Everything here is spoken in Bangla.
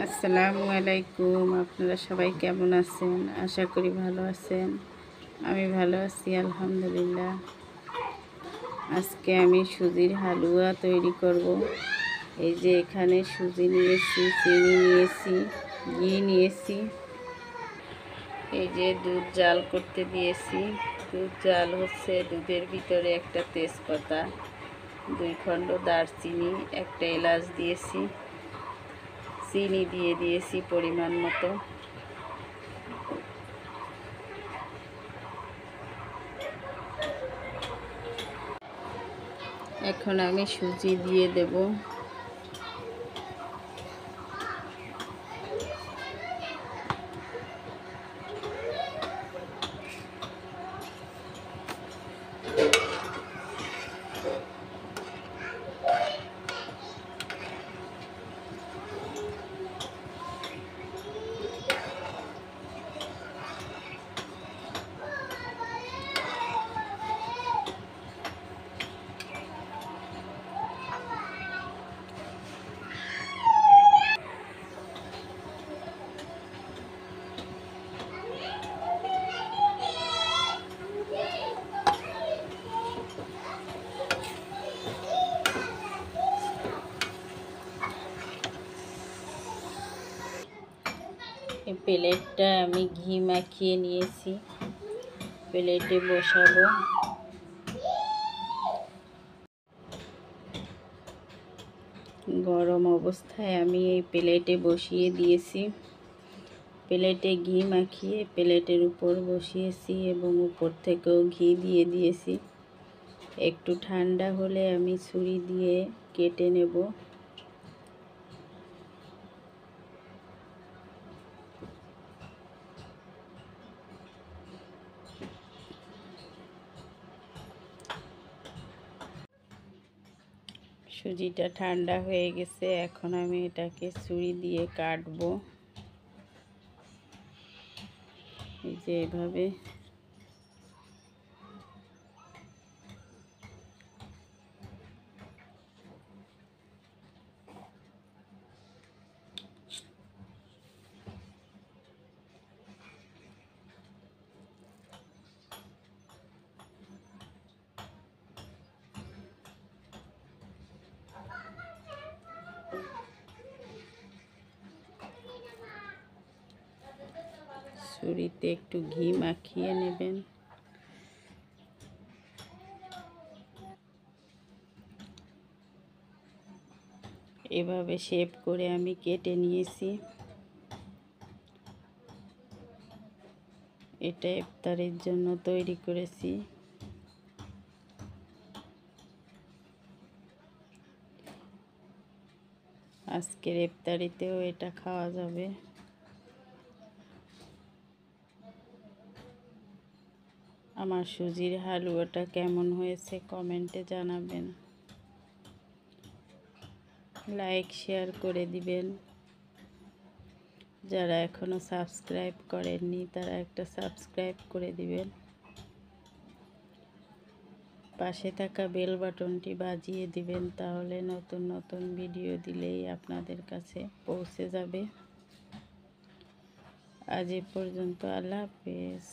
আসসালামু আলাইকুম। আপনারা সবাই কেমন আছেন? আশা করি ভালো আছেন। আমি ভালো আছি আলহামদুলিল্লাহ। আজকে আমি সুজির হালুয়া তৈরি করব। এই যে এখানে সুজি নিয়েছি, চিনি নিয়েছি, ঘি নিয়েছি। এই যে দুধ জাল করতে দিয়েছি। দুধ জাল হচ্ছে, দুধের ভিতরে একটা তেজপাতা, 2 খণ্ড দারচিনি, একটা এলাচ দিয়েছি, চিনি দিয়ে দিয়েছি পরিমাণ মতো। এখন আমি সুজি দিয়ে দেব। এই প্লেটটা আমি ঘি মাখিয়ে নিয়েছি, প্লেটে বসাবো। গরম অবস্থায় আমি এই প্লেটে বসিয়ে দিয়েছি। প্লেটে ঘি মাখিয়ে প্লেটের উপর বসিয়েছি এবং উপর থেকেও ঘি দিয়ে দিয়েছি। একটু ঠান্ডা হলে আমি ছুরি দিয়ে কেটে নেব। সুজিটা ঠান্ডা হয়ে গেছে, এখন আমি এটাকে ছুরি দিয়ে কাটবো। এই যে এভাবে। ছুরিতে একটু ঘি মাখিয়ে নেবেন। এভাবে শেপ করে আমি কেটে নিয়েছি। এটা ইফতারের জন্য তৈরি করেছি। আজকের ইফতারিতেও এটা খাওয়া যাবে। আমার সুজির হালুয়াটা কেমন হয়েছে কমেন্টে জানাবেন। লাইক শেয়ার করে দিবেন। যারা এখনও সাবস্ক্রাইব করেননি তারা একটা সাবস্ক্রাইব করে দিবেন। পাশে থাকা বেল বাটনটি বাজিয়ে দিবেন, তাহলে নতুন নতুন ভিডিও দিলেই আপনাদের কাছে পৌঁছে যাবে। আজ এ পর্যন্ত, আল্লাহ হাফেজ।